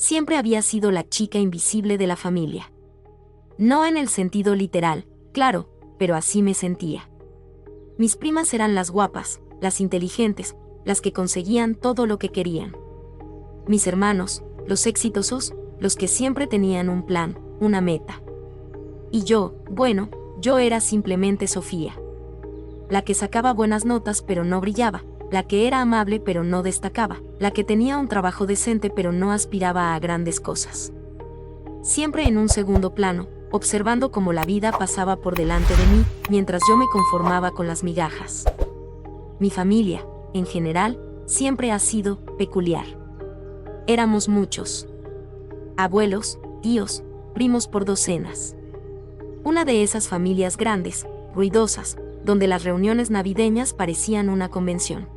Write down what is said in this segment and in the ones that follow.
Siempre había sido la chica invisible de la familia. No en el sentido literal, claro, pero así me sentía. Mis primas eran las guapas, las inteligentes, las que conseguían todo lo que querían. Mis hermanos, los exitosos, los que siempre tenían un plan, una meta. Y yo, bueno, yo era simplemente Sofía. La que sacaba buenas notas pero no brillaba, la que era amable pero no destacaba, la que tenía un trabajo decente pero no aspiraba a grandes cosas. Siempre en un segundo plano, observando cómo la vida pasaba por delante de mí, mientras yo me conformaba con las migajas. Mi familia, en general, siempre ha sido peculiar. Éramos muchos. Abuelos, tíos, primos por docenas. Una de esas familias grandes, ruidosas, donde las reuniones navideñas parecían una convención.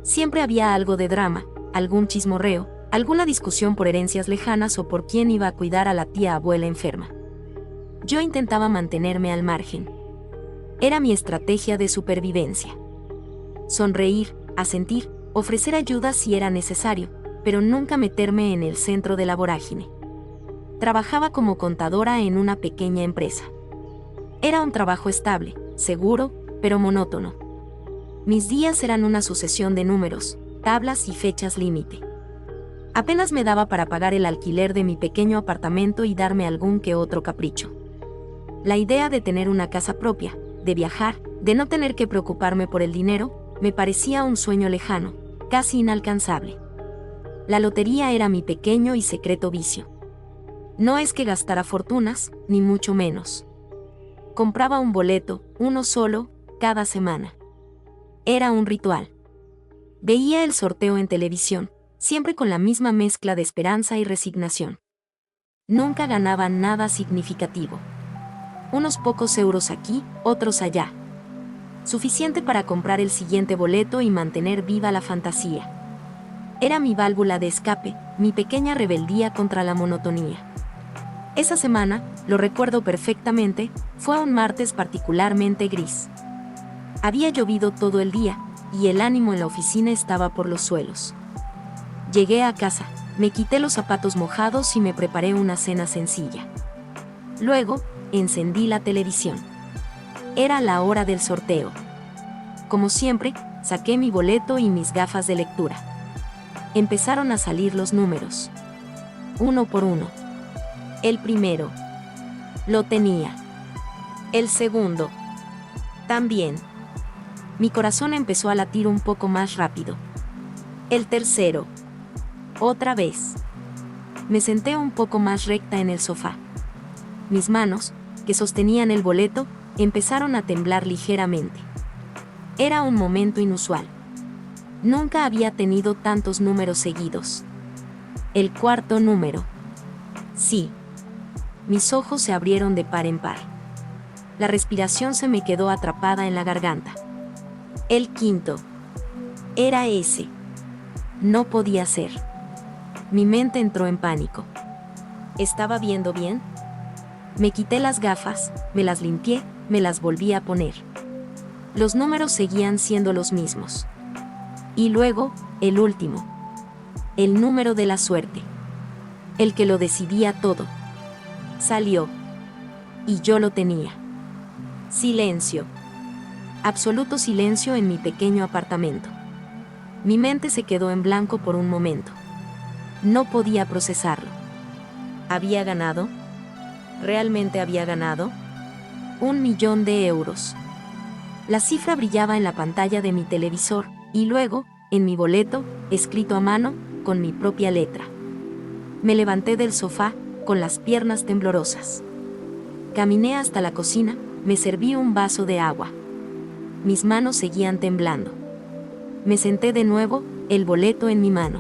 Siempre había algo de drama, algún chismorreo, alguna discusión por herencias lejanas o por quién iba a cuidar a la tía abuela enferma. Yo intentaba mantenerme al margen. Era mi estrategia de supervivencia. Sonreír, asentir, ofrecer ayuda si era necesario, pero nunca meterme en el centro de la vorágine. Trabajaba como contadora en una pequeña empresa. Era un trabajo estable, seguro, pero monótono. Mis días eran una sucesión de números, tablas y fechas límite. Apenas me daba para pagar el alquiler de mi pequeño apartamento y darme algún que otro capricho. La idea de tener una casa propia, de viajar, de no tener que preocuparme por el dinero, me parecía un sueño lejano, casi inalcanzable. La lotería era mi pequeño y secreto vicio. No es que gastara fortunas, ni mucho menos. Compraba un boleto, uno solo, cada semana. Era un ritual. Veía el sorteo en televisión, siempre con la misma mezcla de esperanza y resignación. Nunca ganaba nada significativo. Unos pocos euros aquí, otros allá. Suficiente para comprar el siguiente boleto y mantener viva la fantasía. Era mi válvula de escape, mi pequeña rebeldía contra la monotonía. Esa semana, lo recuerdo perfectamente, fue un martes particularmente gris. Había llovido todo el día, y el ánimo en la oficina estaba por los suelos. Llegué a casa, me quité los zapatos mojados y me preparé una cena sencilla. Luego, encendí la televisión. Era la hora del sorteo. Como siempre, saqué mi boleto y mis gafas de lectura. Empezaron a salir los números. Uno por uno. El primero. Lo tenía. El segundo. También. Mi corazón empezó a latir un poco más rápido. El tercero. Otra vez. Me senté un poco más recta en el sofá. Mis manos, que sostenían el boleto, empezaron a temblar ligeramente. Era un momento inusual. Nunca había tenido tantos números seguidos. El cuarto número. Sí. Mis ojos se abrieron de par en par. La respiración se me quedó atrapada en la garganta. El quinto. Era ese. No podía ser. Mi mente entró en pánico. ¿Estaba viendo bien? Me quité las gafas, me las limpié, me las volví a poner. Los números seguían siendo los mismos. Y luego, el último. El número de la suerte. El que lo decidía todo. Salió. Y yo lo tenía. Silencio. Absoluto silencio en mi pequeño apartamento. Mi mente se quedó en blanco por un momento. No podía procesarlo. ¿Había ganado? ¿Realmente había ganado? 1.000.000 de euros. La cifra brillaba en la pantalla de mi televisor, y luego, en mi boleto, escrito a mano, con mi propia letra. Me levanté del sofá, con las piernas temblorosas. Caminé hasta la cocina, me serví un vaso de agua. Mis manos seguían temblando. Me senté de nuevo, el boleto en mi mano.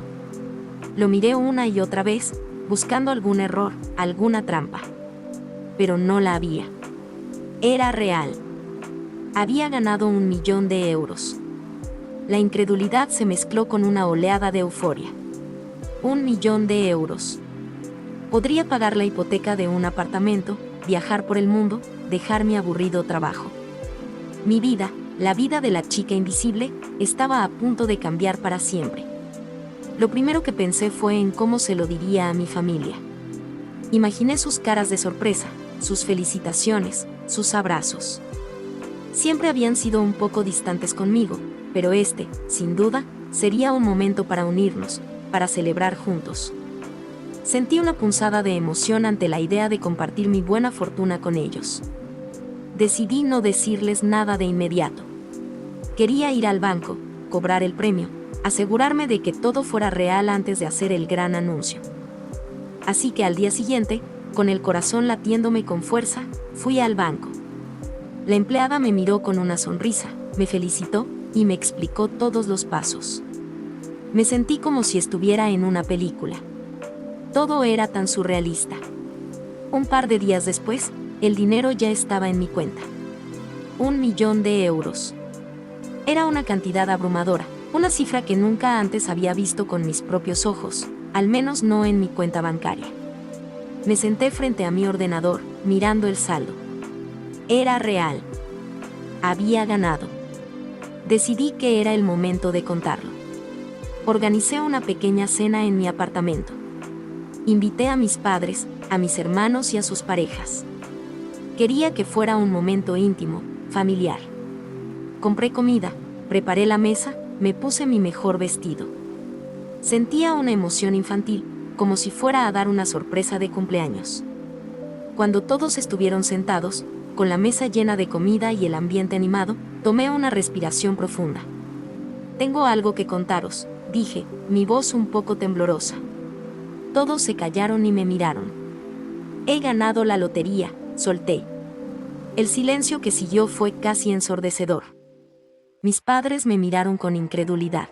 Lo miré una y otra vez, buscando algún error, alguna trampa. Pero no la había. Era real. Había ganado 1.000.000 de euros. La incredulidad se mezcló con una oleada de euforia. 1.000.000 de euros. Podría pagar la hipoteca de un apartamento, viajar por el mundo, dejar mi aburrido trabajo. Mi vida, la vida de la chica invisible, estaba a punto de cambiar para siempre. Lo primero que pensé fue en cómo se lo diría a mi familia. Imaginé sus caras de sorpresa, sus felicitaciones, sus abrazos. Siempre habían sido un poco distantes conmigo, pero este, sin duda, sería un momento para unirnos, para celebrar juntos. Sentí una punzada de emoción ante la idea de compartir mi buena fortuna con ellos. Decidí no decirles nada de inmediato. Quería ir al banco, cobrar el premio, asegurarme de que todo fuera real antes de hacer el gran anuncio. Así que al día siguiente, con el corazón latiéndome con fuerza, fui al banco. La empleada me miró con una sonrisa, me felicitó y me explicó todos los pasos. Me sentí como si estuviera en una película. Todo era tan surrealista. Un par de días después, el dinero ya estaba en mi cuenta. 1.000.000 de euros. Era una cantidad abrumadora, una cifra que nunca antes había visto con mis propios ojos, al menos no en mi cuenta bancaria. Me senté frente a mi ordenador, mirando el saldo. Era real. Había ganado. Decidí que era el momento de contarlo. Organicé una pequeña cena en mi apartamento. Invité a mis padres, a mis hermanos y a sus parejas. Quería que fuera un momento íntimo, familiar. Compré comida, preparé la mesa, me puse mi mejor vestido. Sentía una emoción infantil, como si fuera a dar una sorpresa de cumpleaños. Cuando todos estuvieron sentados, con la mesa llena de comida y el ambiente animado, tomé una respiración profunda. Tengo algo que contaros, dije, mi voz un poco temblorosa. Todos se callaron y me miraron. He ganado la lotería, solté. El silencio que siguió fue casi ensordecedor. Mis padres me miraron con incredulidad.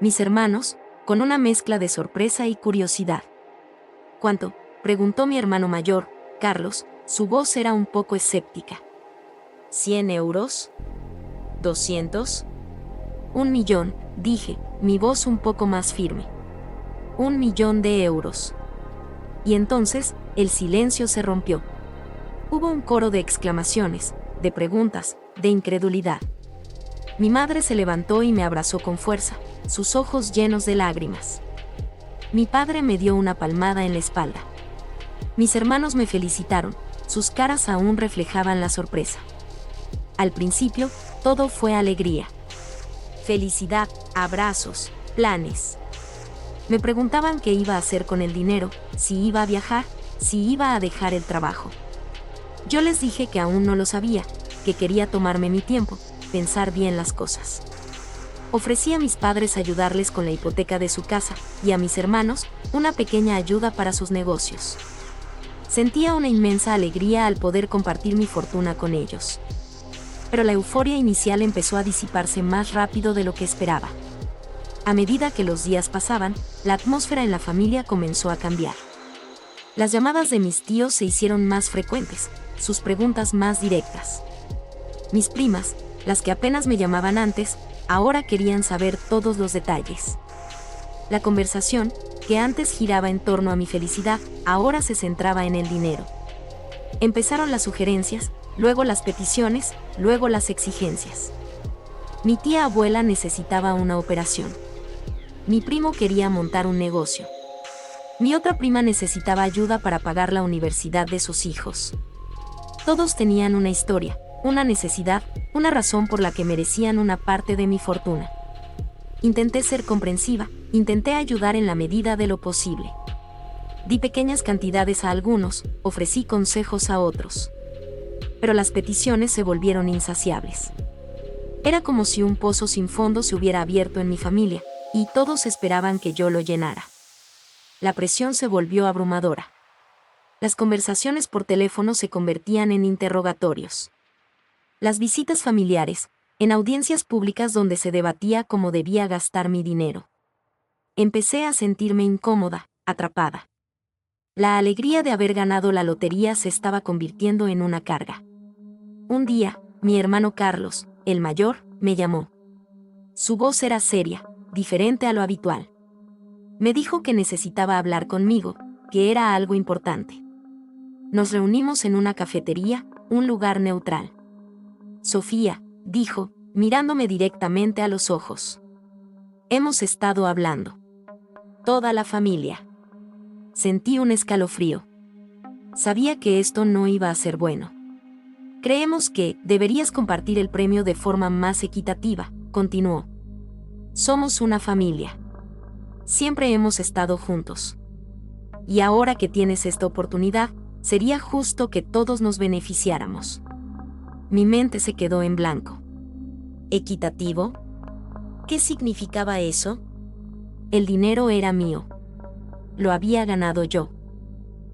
Mis hermanos, con una mezcla de sorpresa y curiosidad. ¿Cuánto?, preguntó mi hermano mayor, Carlos, su voz era un poco escéptica. ¿100 euros? ¿200? 1.000.000, dije, mi voz un poco más firme. 1.000.000 de euros. Y entonces, el silencio se rompió. Hubo un coro de exclamaciones, de preguntas, de incredulidad. Mi madre se levantó y me abrazó con fuerza, sus ojos llenos de lágrimas. Mi padre me dio una palmada en la espalda. Mis hermanos me felicitaron, sus caras aún reflejaban la sorpresa. Al principio, todo fue alegría. Felicidad, abrazos, planes. Me preguntaban qué iba a hacer con el dinero, si iba a viajar, si iba a dejar el trabajo. Yo les dije que aún no lo sabía, que quería tomarme mi tiempo, pensar bien las cosas. Ofrecí a mis padres ayudarles con la hipoteca de su casa, y a mis hermanos, una pequeña ayuda para sus negocios. Sentía una inmensa alegría al poder compartir mi fortuna con ellos. Pero la euforia inicial empezó a disiparse más rápido de lo que esperaba. A medida que los días pasaban, la atmósfera en la familia comenzó a cambiar. Las llamadas de mis tíos se hicieron más frecuentes, sus preguntas más directas. Mis primas, las que apenas me llamaban antes, ahora querían saber todos los detalles. La conversación, que antes giraba en torno a mi felicidad, ahora se centraba en el dinero. Empezaron las sugerencias, luego las peticiones, luego las exigencias. Mi tía abuela necesitaba una operación. Mi primo quería montar un negocio. Mi otra prima necesitaba ayuda para pagar la universidad de sus hijos. Todos tenían una historia, una necesidad, una razón por la que merecían una parte de mi fortuna. Intenté ser comprensiva, intenté ayudar en la medida de lo posible. Di pequeñas cantidades a algunos, ofrecí consejos a otros. Pero las peticiones se volvieron insaciables. Era como si un pozo sin fondo se hubiera abierto en mi familia, y todos esperaban que yo lo llenara. La presión se volvió abrumadora. Las conversaciones por teléfono se convertían en interrogatorios. Las visitas familiares, en audiencias públicas donde se debatía cómo debía gastar mi dinero. Empecé a sentirme incómoda, atrapada. La alegría de haber ganado la lotería se estaba convirtiendo en una carga. Un día, mi hermano Carlos, el mayor, me llamó. Su voz era seria, diferente a lo habitual. Me dijo que necesitaba hablar conmigo, que era algo importante. Nos reunimos en una cafetería, un lugar neutral. Sofía, dijo, mirándome directamente a los ojos. Hemos estado hablando. Toda la familia. Sentí un escalofrío. Sabía que esto no iba a ser bueno. Creemos que deberías compartir el premio de forma más equitativa, continuó. Somos una familia. Siempre hemos estado juntos. Y ahora que tienes esta oportunidad, sería justo que todos nos beneficiáramos. Mi mente se quedó en blanco. ¿Equitativo? ¿Qué significaba eso? El dinero era mío. Lo había ganado yo.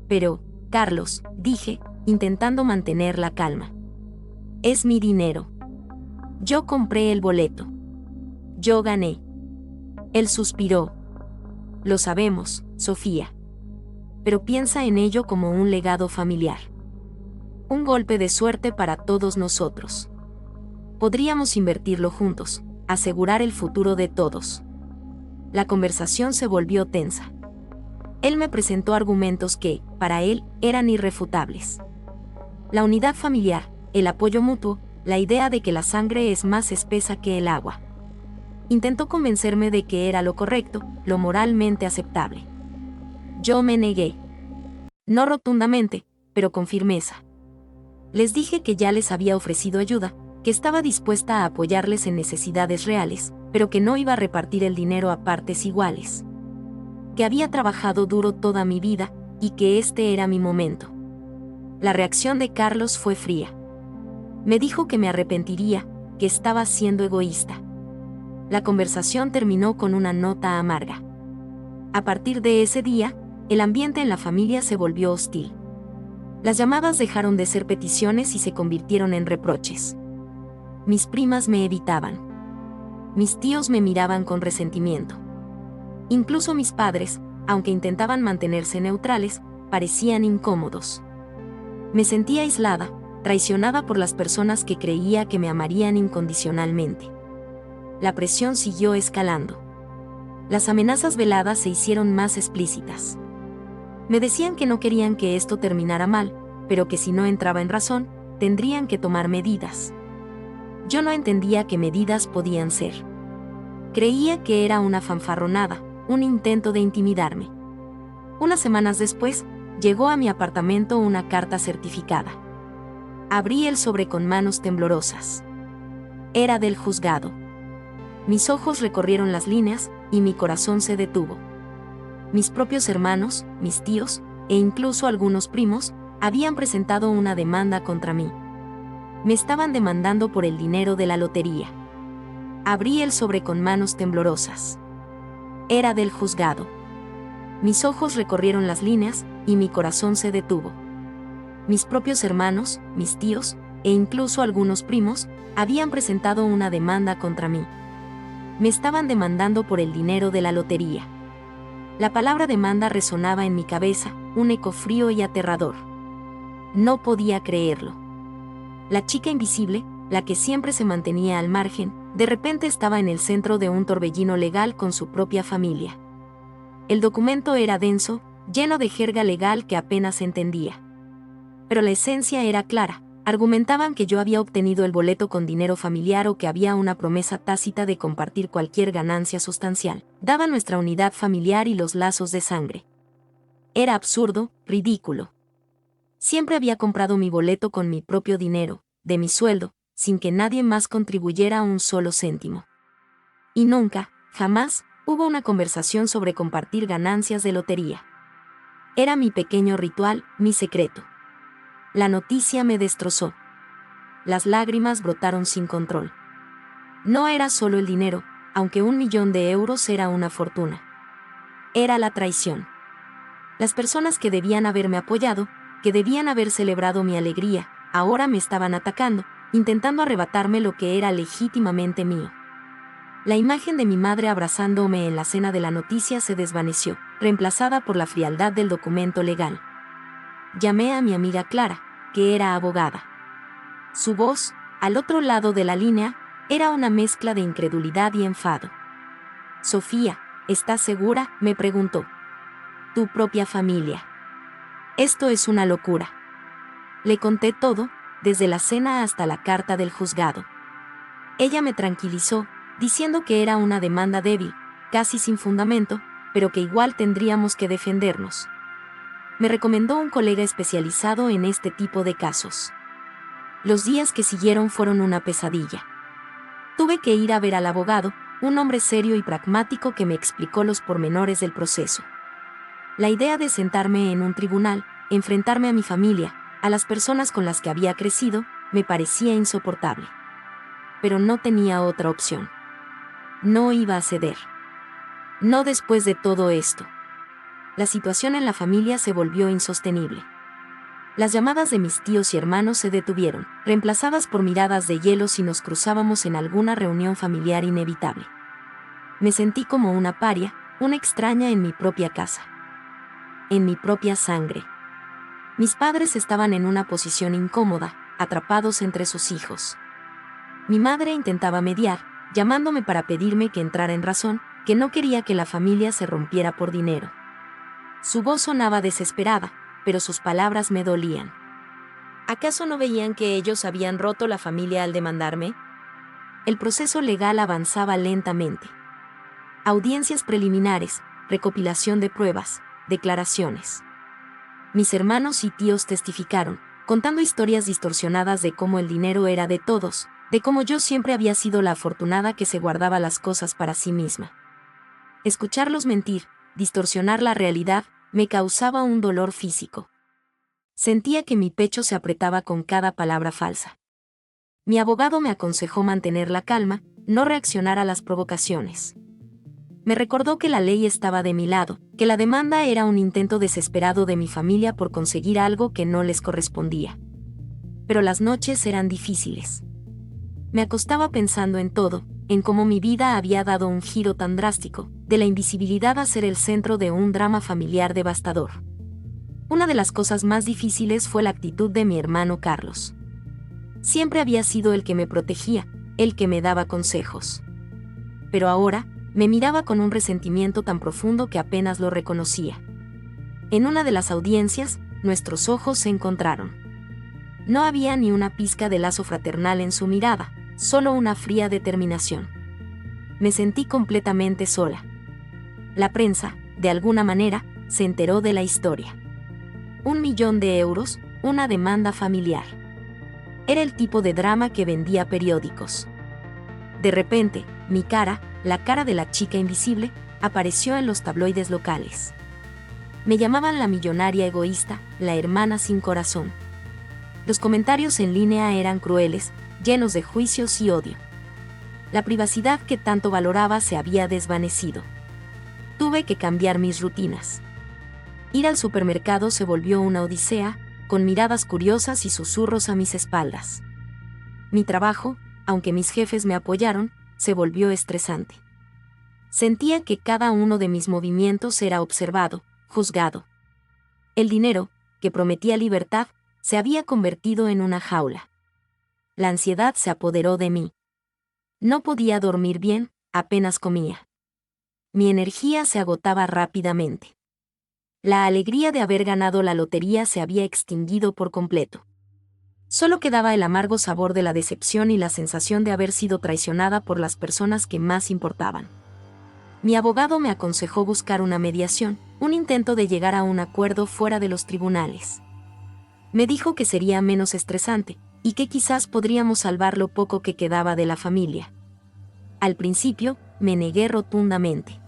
Pero, Carlos, dije, intentando mantener la calma. Es mi dinero. Yo compré el boleto. Yo gané. Él suspiró. Lo sabemos, Sofía. Pero piensa en ello como un legado familiar. Un golpe de suerte para todos nosotros. Podríamos invertirlo juntos, asegurar el futuro de todos. La conversación se volvió tensa. Él me presentó argumentos que, para él, eran irrefutables. La unidad familiar, el apoyo mutuo, la idea de que la sangre es más espesa que el agua. Intentó convencerme de que era lo correcto, lo moralmente aceptable. Yo me negué. No rotundamente, pero con firmeza. Les dije que ya les había ofrecido ayuda, que estaba dispuesta a apoyarles en necesidades reales, pero que no iba a repartir el dinero a partes iguales. Que había trabajado duro toda mi vida, y que este era mi momento. La reacción de Carlos fue fría. Me dijo que me arrepentiría, que estaba siendo egoísta. La conversación terminó con una nota amarga. A partir de ese día, el ambiente en la familia se volvió hostil. Las llamadas dejaron de ser peticiones y se convirtieron en reproches. Mis primas me evitaban. Mis tíos me miraban con resentimiento. Incluso mis padres, aunque intentaban mantenerse neutrales, parecían incómodos. Me sentía aislada, traicionada por las personas que creía que me amarían incondicionalmente. La presión siguió escalando. Las amenazas veladas se hicieron más explícitas. Me decían que no querían que esto terminara mal, pero que si no entraba en razón, tendrían que tomar medidas. Yo no entendía qué medidas podían ser. Creía que era una fanfarronada, un intento de intimidarme. Unas semanas después, llegó a mi apartamento una carta certificada. Abrí el sobre con manos temblorosas. Era del juzgado. Mis ojos recorrieron las líneas, y mi corazón se detuvo. Mis propios hermanos, mis tíos, e incluso algunos primos, habían presentado una demanda contra mí. Me estaban demandando por el dinero de la lotería. Abrí el sobre con manos temblorosas. Era del juzgado. Mis ojos recorrieron las líneas, y mi corazón se detuvo. Mis propios hermanos, mis tíos, e incluso algunos primos, habían presentado una demanda contra mí. Me estaban demandando por el dinero de la lotería. La palabra demanda resonaba en mi cabeza, un eco frío y aterrador. No podía creerlo. La chica invisible, la que siempre se mantenía al margen, de repente estaba en el centro de un torbellino legal con su propia familia. El documento era denso, lleno de jerga legal que apenas entendía. Pero la esencia era clara. Argumentaban que yo había obtenido el boleto con dinero familiar o que había una promesa tácita de compartir cualquier ganancia sustancial, dada nuestra unidad familiar y los lazos de sangre. Era absurdo, ridículo. Siempre había comprado mi boleto con mi propio dinero, de mi sueldo, sin que nadie más contribuyera un solo céntimo. Y nunca, jamás, hubo una conversación sobre compartir ganancias de lotería. Era mi pequeño ritual, mi secreto. La noticia me destrozó. Las lágrimas brotaron sin control. No era solo el dinero, aunque 1.000.000 de euros era una fortuna. Era la traición. Las personas que debían haberme apoyado, que debían haber celebrado mi alegría, ahora me estaban atacando, intentando arrebatarme lo que era legítimamente mío. La imagen de mi madre abrazándome en la cena de la noticia se desvaneció, reemplazada por la frialdad del documento legal. Llamé a mi amiga Clara, que era abogada. Su voz, al otro lado de la línea, era una mezcla de incredulidad y enfado. Sofía, ¿estás segura?, me preguntó. Tu propia familia. Esto es una locura. Le conté todo, desde la cena hasta la carta del juzgado. Ella me tranquilizó, diciendo que era una demanda débil, casi sin fundamento, pero que igual tendríamos que defendernos. Me recomendó un colega especializado en este tipo de casos. Los días que siguieron fueron una pesadilla. Tuve que ir a ver al abogado, un hombre serio y pragmático que me explicó los pormenores del proceso. La idea de sentarme en un tribunal, enfrentarme a mi familia, a las personas con las que había crecido, me parecía insoportable. Pero no tenía otra opción. No iba a ceder. No después de todo esto. La situación en la familia se volvió insostenible. Las llamadas de mis tíos y hermanos se detuvieron, reemplazadas por miradas de hielo si nos cruzábamos en alguna reunión familiar inevitable. Me sentí como una paria, una extraña en mi propia casa. En mi propia sangre. Mis padres estaban en una posición incómoda, atrapados entre sus hijos. Mi madre intentaba mediar, llamándome para pedirme que entrara en razón, que no quería que la familia se rompiera por dinero. Su voz sonaba desesperada, pero sus palabras me dolían. ¿Acaso no veían que ellos habían roto la familia al demandarme? El proceso legal avanzaba lentamente. Audiencias preliminares, recopilación de pruebas, declaraciones. Mis hermanos y tíos testificaron, contando historias distorsionadas de cómo el dinero era de todos, de cómo yo siempre había sido la afortunada que se guardaba las cosas para sí misma. Escucharlos mentir, distorsionar la realidad, me causaba un dolor físico. Sentía que mi pecho se apretaba con cada palabra falsa. Mi abogado me aconsejó mantener la calma, no reaccionar a las provocaciones. Me recordó que la ley estaba de mi lado, que la demanda era un intento desesperado de mi familia por conseguir algo que no les correspondía. Pero las noches eran difíciles. Me acostaba pensando en todo, en cómo mi vida había dado un giro tan drástico, de la invisibilidad a ser el centro de un drama familiar devastador. Una de las cosas más difíciles fue la actitud de mi hermano Carlos. Siempre había sido el que me protegía, el que me daba consejos. Pero ahora, me miraba con un resentimiento tan profundo que apenas lo reconocía. En una de las audiencias, nuestros ojos se encontraron. No había ni una pizca de lazo fraternal en su mirada, solo una fría determinación. Me sentí completamente sola. La prensa, de alguna manera, se enteró de la historia. 1.000.000 euros, una demanda familiar. Era el tipo de drama que vendía periódicos. De repente, mi cara, la cara de la chica invisible, apareció en los tabloides locales. Me llamaban la millonaria egoísta, la hermana sin corazón. Los comentarios en línea eran crueles, llenos de juicios y odio. La privacidad que tanto valoraba se había desvanecido. Tuve que cambiar mis rutinas. Ir al supermercado se volvió una odisea, con miradas curiosas y susurros a mis espaldas. Mi trabajo, aunque mis jefes me apoyaron, se volvió estresante. Sentía que cada uno de mis movimientos era observado, juzgado. El dinero, que prometía libertad, se había convertido en una jaula. La ansiedad se apoderó de mí. No podía dormir bien, apenas comía. Mi energía se agotaba rápidamente. La alegría de haber ganado la lotería se había extinguido por completo. Solo quedaba el amargo sabor de la decepción y la sensación de haber sido traicionada por las personas que más importaban. Mi abogado me aconsejó buscar una mediación, un intento de llegar a un acuerdo fuera de los tribunales. Me dijo que sería menos estresante, y que quizás podríamos salvar lo poco que quedaba de la familia. Al principio, me negué rotundamente.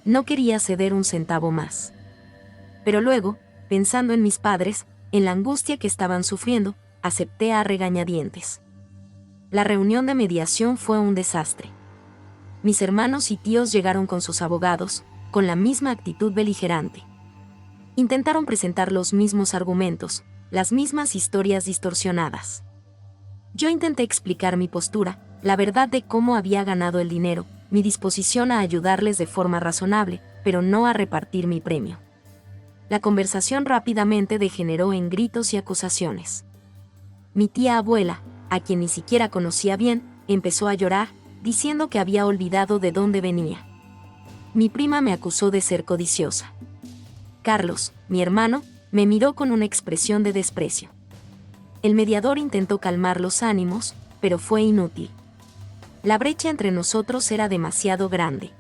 No quería ceder un centavo más. Pero luego, pensando en mis padres, en la angustia que estaban sufriendo, acepté a regañadientes. La reunión de mediación fue un desastre. Mis hermanos y tíos llegaron con sus abogados, con la misma actitud beligerante. Intentaron presentar los mismos argumentos, las mismas historias distorsionadas. Yo intenté explicar mi postura, la verdad de cómo había ganado el dinero, mi disposición a ayudarles de forma razonable, pero no a repartir mi premio. La conversación rápidamente degeneró en gritos y acusaciones. Mi tía abuela, a quien ni siquiera conocía bien, empezó a llorar, diciendo que había olvidado de dónde venía. Mi prima me acusó de ser codiciosa. Carlos, mi hermano, me miró con una expresión de desprecio. El mediador intentó calmar los ánimos, pero fue inútil. La brecha entre nosotros era demasiado grande.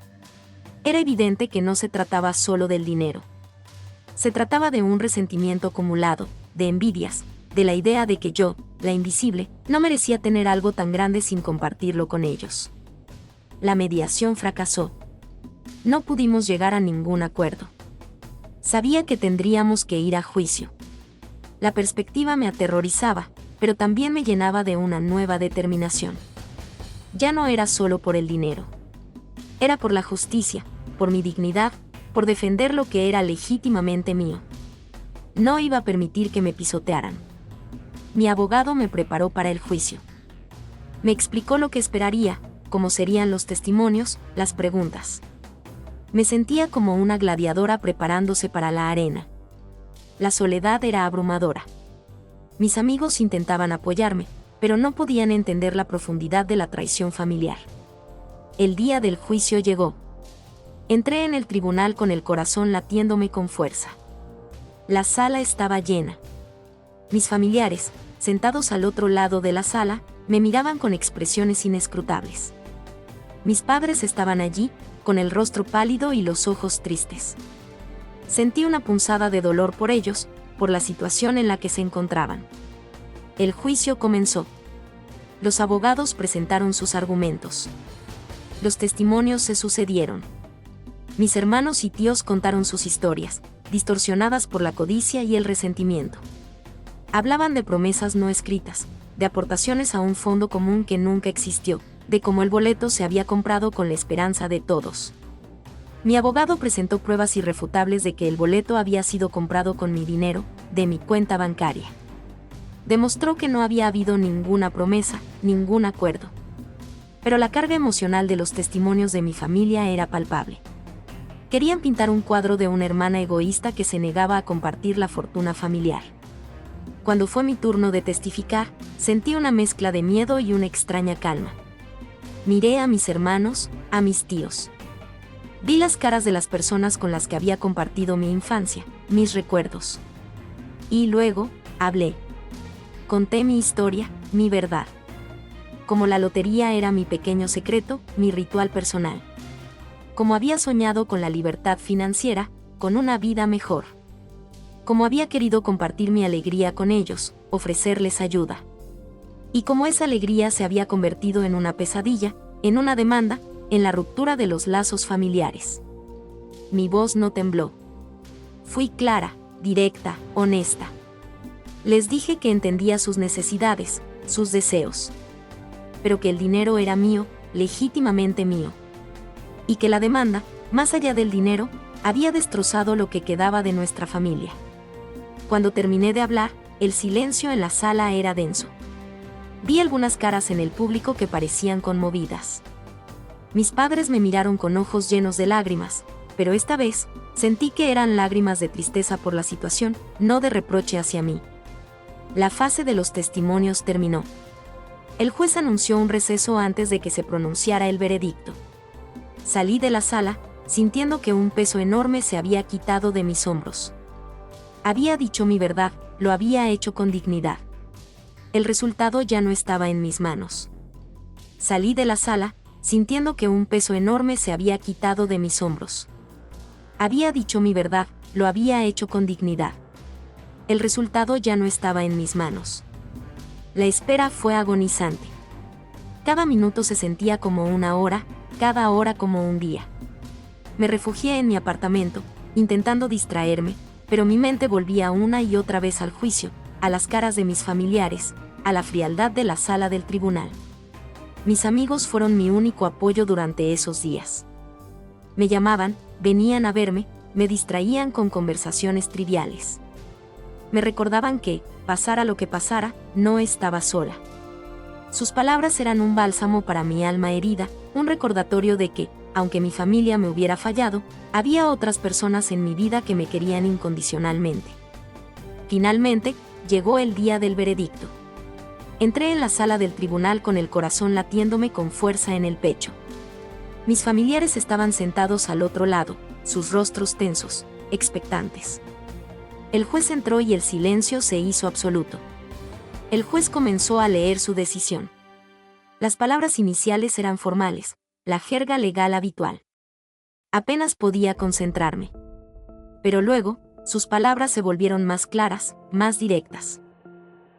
Era evidente que no se trataba solo del dinero. Se trataba de un resentimiento acumulado, de envidias, de la idea de que yo, la invisible, no merecía tener algo tan grande sin compartirlo con ellos. La mediación fracasó. No pudimos llegar a ningún acuerdo. Sabía que tendríamos que ir a juicio. La perspectiva me aterrorizaba, pero también me llenaba de una nueva determinación. Ya no era solo por el dinero. Era por la justicia, por mi dignidad, por defender lo que era legítimamente mío. No iba a permitir que me pisotearan. Mi abogado me preparó para el juicio. Me explicó lo que esperaría, cómo serían los testimonios, las preguntas. Me sentía como una gladiadora preparándose para la arena. La soledad era abrumadora. Mis amigos intentaban apoyarme, pero no podían entender la profundidad de la traición familiar. El día del juicio llegó. Entré en el tribunal con el corazón latiéndome con fuerza. La sala estaba llena. Mis familiares, sentados al otro lado de la sala, me miraban con expresiones inescrutables. Mis padres estaban allí, con el rostro pálido y los ojos tristes. Sentí una punzada de dolor por ellos, por la situación en la que se encontraban. El juicio comenzó. Los abogados presentaron sus argumentos. Los testimonios se sucedieron. Mis hermanos y tíos contaron sus historias, distorsionadas por la codicia y el resentimiento. Hablaban de promesas no escritas, de aportaciones a un fondo común que nunca existió, de cómo el boleto se había comprado con la esperanza de todos. Mi abogado presentó pruebas irrefutables de que el boleto había sido comprado con mi dinero, de mi cuenta bancaria. Demostró que no había habido ninguna promesa, ningún acuerdo. Pero la carga emocional de los testimonios de mi familia era palpable. Querían pintar un cuadro de una hermana egoísta que se negaba a compartir la fortuna familiar. Cuando fue mi turno de testificar, sentí una mezcla de miedo y una extraña calma. Miré a mis hermanos, a mis tíos. Vi las caras de las personas con las que había compartido mi infancia, mis recuerdos. Y luego, hablé. Conté mi historia, mi verdad. Como la lotería era mi pequeño secreto, mi ritual personal. Como había soñado con la libertad financiera, con una vida mejor. Como había querido compartir mi alegría con ellos, ofrecerles ayuda. Y como esa alegría se había convertido en una pesadilla, en una demanda, en la ruptura de los lazos familiares. Mi voz no tembló. Fui clara, directa, honesta. Les dije que entendía sus necesidades, sus deseos. Pero que el dinero era mío, legítimamente mío. Y que la demanda, más allá del dinero, había destrozado lo que quedaba de nuestra familia. Cuando terminé de hablar, el silencio en la sala era denso. Vi algunas caras en el público que parecían conmovidas. Mis padres me miraron con ojos llenos de lágrimas, pero esta vez, sentí que eran lágrimas de tristeza por la situación, no de reproche hacia mí. La fase de los testimonios terminó. El juez anunció un receso antes de que se pronunciara el veredicto. Salí de la sala, sintiendo que un peso enorme se había quitado de mis hombros. Había dicho mi verdad, lo había hecho con dignidad. El resultado ya no estaba en mis manos. Salí de la sala, sintiendo que un peso enorme se había quitado de mis hombros. Había dicho mi verdad, lo había hecho con dignidad. El resultado ya no estaba en mis manos. La espera fue agonizante. Cada minuto se sentía como una hora, cada hora como un día. Me refugié en mi apartamento, intentando distraerme, pero mi mente volvía una y otra vez al juicio, a las caras de mis familiares, a la frialdad de la sala del tribunal. Mis amigos fueron mi único apoyo durante esos días. Me llamaban, venían a verme, me distraían con conversaciones triviales. Me recordaban que, pasara lo que pasara, no estaba sola. Sus palabras eran un bálsamo para mi alma herida, un recordatorio de que, aunque mi familia me hubiera fallado, había otras personas en mi vida que me querían incondicionalmente. Finalmente, llegó el día del veredicto. Entré en la sala del tribunal con el corazón latiéndome con fuerza en el pecho. Mis familiares estaban sentados al otro lado, sus rostros tensos, expectantes. El juez entró y el silencio se hizo absoluto. El juez comenzó a leer su decisión. Las palabras iniciales eran formales, la jerga legal habitual. Apenas podía concentrarme. Pero luego, sus palabras se volvieron más claras, más directas.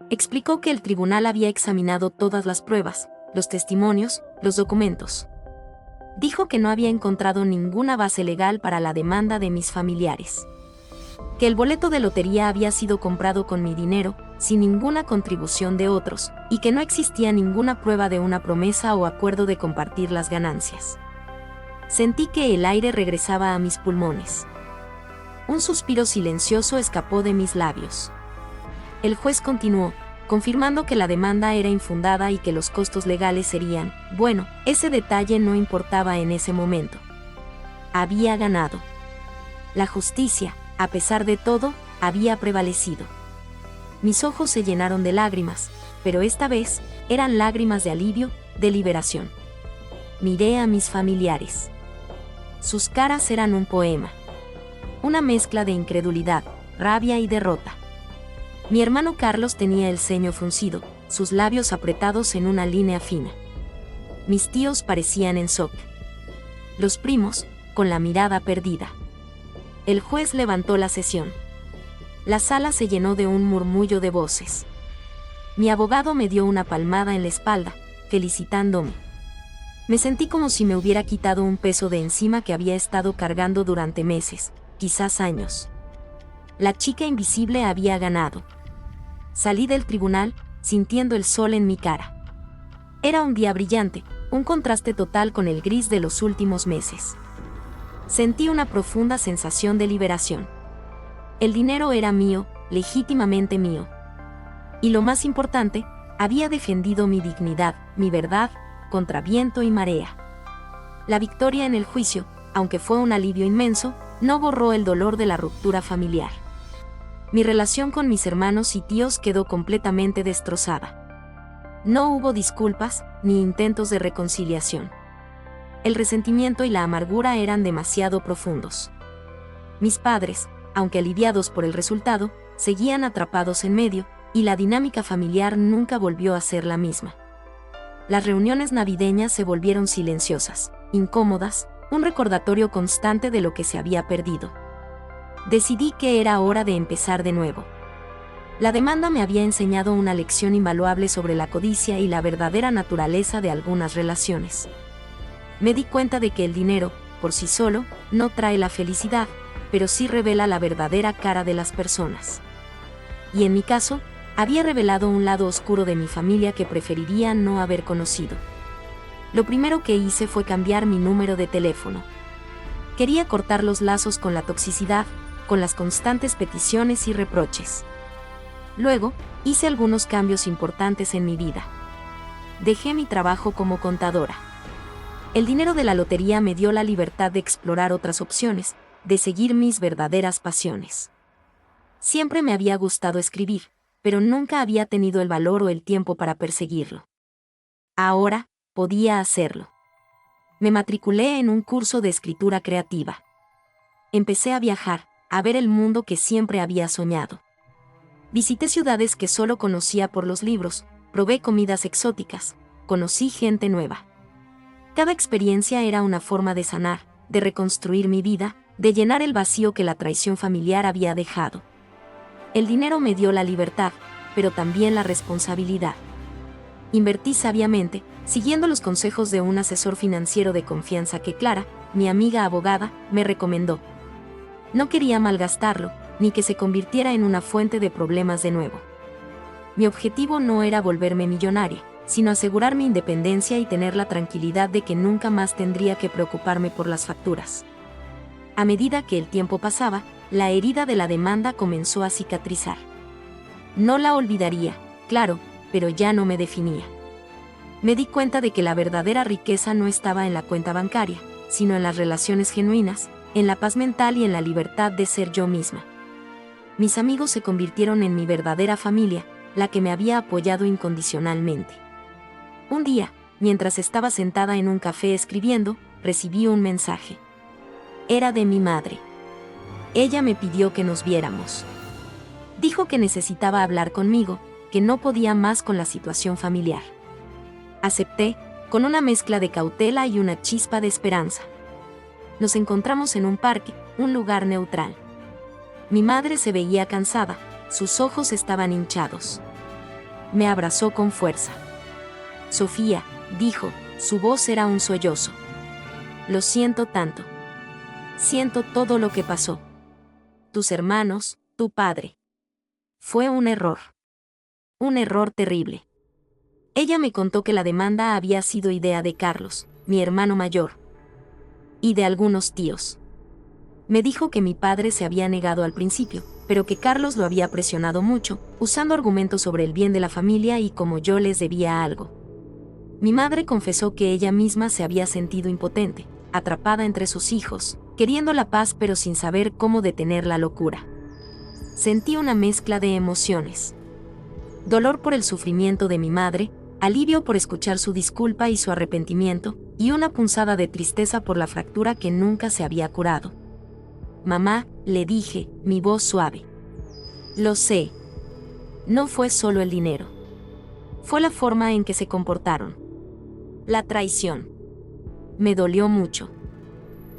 Explicó que el tribunal había examinado todas las pruebas, los testimonios, los documentos. Dijo que no había encontrado ninguna base legal para la demanda de mis familiares. Que el boleto de lotería había sido comprado con mi dinero, sin ninguna contribución de otros, y que no existía ninguna prueba de una promesa o acuerdo de compartir las ganancias. Sentí que el aire regresaba a mis pulmones. Un suspiro silencioso escapó de mis labios. El juez continuó, confirmando que la demanda era infundada y que los costos legales serían, bueno, ese detalle no importaba en ese momento. Había ganado. La justicia, a pesar de todo, había prevalecido. Mis ojos se llenaron de lágrimas, pero esta vez eran lágrimas de alivio, de liberación. Miré a mis familiares. Sus caras eran un poema. Una mezcla de incredulidad, rabia y derrota. Mi hermano Carlos tenía el ceño fruncido, sus labios apretados en una línea fina. Mis tíos parecían en shock. Los primos, con la mirada perdida. El juez levantó la sesión. La sala se llenó de un murmullo de voces. Mi abogado me dio una palmada en la espalda, felicitándome. Me sentí como si me hubiera quitado un peso de encima que había estado cargando durante meses, quizás años. La chica invisible había ganado. Salí del tribunal, sintiendo el sol en mi cara. Era un día brillante, un contraste total con el gris de los últimos meses. Sentí una profunda sensación de liberación. El dinero era mío, legítimamente mío. Y lo más importante, había defendido mi dignidad, mi verdad, contra viento y marea. La victoria en el juicio, aunque fue un alivio inmenso, no borró el dolor de la ruptura familiar. Mi relación con mis hermanos y tíos quedó completamente destrozada. No hubo disculpas, ni intentos de reconciliación. El resentimiento y la amargura eran demasiado profundos. Mis padres, aunque aliviados por el resultado, seguían atrapados en medio, y la dinámica familiar nunca volvió a ser la misma. Las reuniones navideñas se volvieron silenciosas, incómodas, un recordatorio constante de lo que se había perdido. Decidí que era hora de empezar de nuevo. La demanda me había enseñado una lección invaluable sobre la codicia y la verdadera naturaleza de algunas relaciones. Me di cuenta de que el dinero, por sí solo, no trae la felicidad, pero sí revela la verdadera cara de las personas. Y en mi caso, había revelado un lado oscuro de mi familia que preferiría no haber conocido. Lo primero que hice fue cambiar mi número de teléfono. Quería cortar los lazos con la toxicidad, con las constantes peticiones y reproches. Luego, hice algunos cambios importantes en mi vida. Dejé mi trabajo como contadora. El dinero de la lotería me dio la libertad de explorar otras opciones, de seguir mis verdaderas pasiones. Siempre me había gustado escribir, pero nunca había tenido el valor o el tiempo para perseguirlo. Ahora, podía hacerlo. Me matriculé en un curso de escritura creativa. Empecé a viajar, a ver el mundo que siempre había soñado. Visité ciudades que solo conocía por los libros, probé comidas exóticas, conocí gente nueva. Cada experiencia era una forma de sanar, de reconstruir mi vida, de llenar el vacío que la traición familiar había dejado. El dinero me dio la libertad, pero también la responsabilidad. Invertí sabiamente, siguiendo los consejos de un asesor financiero de confianza que Clara, mi amiga abogada, me recomendó. No quería malgastarlo, ni que se convirtiera en una fuente de problemas de nuevo. Mi objetivo no era volverme millonaria, sino asegurar mi independencia y tener la tranquilidad de que nunca más tendría que preocuparme por las facturas. A medida que el tiempo pasaba, la herida de la demanda comenzó a cicatrizar. No la olvidaría, claro, pero ya no me definía. Me di cuenta de que la verdadera riqueza no estaba en la cuenta bancaria, sino en las relaciones genuinas, en la paz mental y en la libertad de ser yo misma. Mis amigos se convirtieron en mi verdadera familia, la que me había apoyado incondicionalmente. Un día, mientras estaba sentada en un café escribiendo, recibí un mensaje. Era de mi madre. Ella me pidió que nos viéramos. Dijo que necesitaba hablar conmigo, que no podía más con la situación familiar. Acepté, con una mezcla de cautela y una chispa de esperanza. Nos encontramos en un parque, un lugar neutral. Mi madre se veía cansada, sus ojos estaban hinchados. Me abrazó con fuerza. Sofía, dijo, su voz era un sollozo. Lo siento tanto. Siento todo lo que pasó. Tus hermanos, tu padre. Fue un error. Un error terrible. Ella me contó que la demanda había sido idea de Carlos, mi hermano mayor, y de algunos tíos. Me dijo que mi padre se había negado al principio, pero que Carlos lo había presionado mucho, usando argumentos sobre el bien de la familia y como yo les debía algo. Mi madre confesó que ella misma se había sentido impotente, atrapada entre sus hijos, queriendo la paz pero sin saber cómo detener la locura. Sentí una mezcla de emociones. Dolor por el sufrimiento de mi madre, alivio por escuchar su disculpa y su arrepentimiento, y una punzada de tristeza por la fractura que nunca se había curado. Mamá, le dije, mi voz suave. Lo sé. No fue solo el dinero. Fue la forma en que se comportaron. La traición. Me dolió mucho.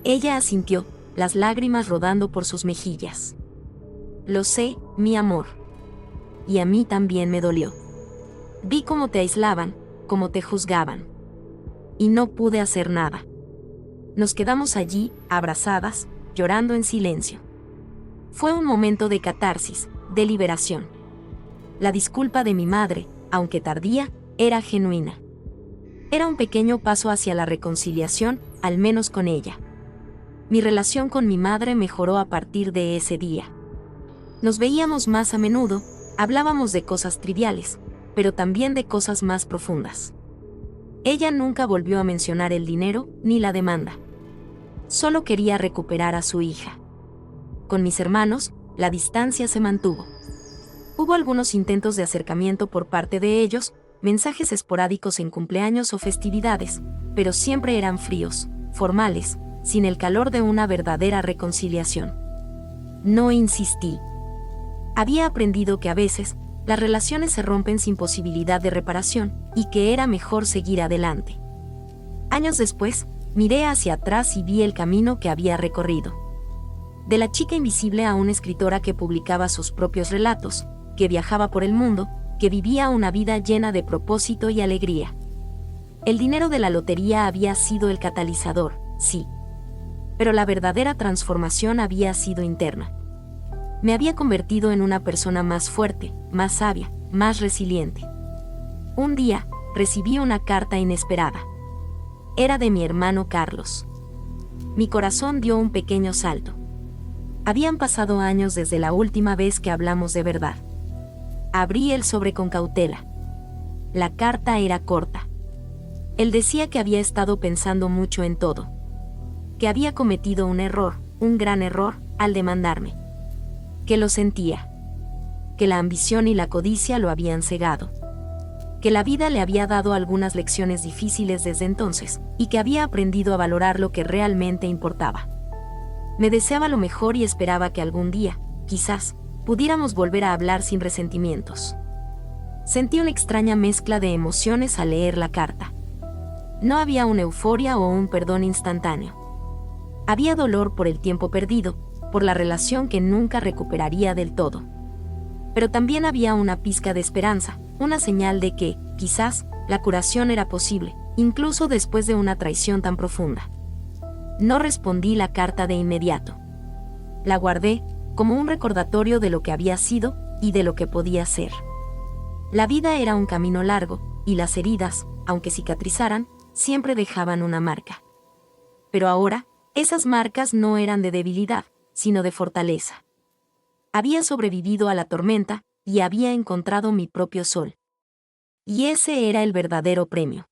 Ella asintió, las lágrimas rodando por sus mejillas. Lo sé, mi amor. Y a mí también me dolió. Vi cómo te aislaban, cómo te juzgaban. Y no pude hacer nada. Nos quedamos allí, abrazadas, llorando en silencio. Fue un momento de catarsis, de liberación. La disculpa de mi madre, aunque tardía, era genuina. Era un pequeño paso hacia la reconciliación, al menos con ella. Mi relación con mi madre mejoró a partir de ese día. Nos veíamos más a menudo, hablábamos de cosas triviales, pero también de cosas más profundas. Ella nunca volvió a mencionar el dinero ni la demanda. Solo quería recuperar a su hija. Con mis hermanos, la distancia se mantuvo. Hubo algunos intentos de acercamiento por parte de ellos, mensajes esporádicos en cumpleaños o festividades, pero siempre eran fríos, formales, sin el calor de una verdadera reconciliación. No insistí. Había aprendido que a veces, las relaciones se rompen sin posibilidad de reparación, y que era mejor seguir adelante. Años después, miré hacia atrás y vi el camino que había recorrido. De la chica invisible a una escritora que publicaba sus propios relatos, que viajaba por el mundo, que vivía una vida llena de propósito y alegría. El dinero de la lotería había sido el catalizador, sí. Pero la verdadera transformación había sido interna. Me había convertido en una persona más fuerte, más sabia, más resiliente. Un día, recibí una carta inesperada. Era de mi hermano Carlos. Mi corazón dio un pequeño salto. Habían pasado años desde la última vez que hablamos de verdad. Abrí el sobre con cautela. La carta era corta. Él decía que había estado pensando mucho en todo. Que había cometido un error, un gran error, al demandarme. Que lo sentía. Que la ambición y la codicia lo habían cegado. Que la vida le había dado algunas lecciones difíciles desde entonces, y que había aprendido a valorar lo que realmente importaba. Me deseaba lo mejor y esperaba que algún día, quizás, pudiéramos volver a hablar sin resentimientos. Sentí una extraña mezcla de emociones al leer la carta. No había una euforia o un perdón instantáneo. Había dolor por el tiempo perdido, por la relación que nunca recuperaría del todo. Pero también había una pizca de esperanza, una señal de que, quizás, la curación era posible, incluso después de una traición tan profunda. No respondí la carta de inmediato. La guardé, como un recordatorio de lo que había sido y de lo que podía ser. La vida era un camino largo, y las heridas, aunque cicatrizaran, siempre dejaban una marca. Pero ahora, esas marcas no eran de debilidad, sino de fortaleza. Había sobrevivido a la tormenta, y había encontrado mi propio sol. Y ese era el verdadero premio.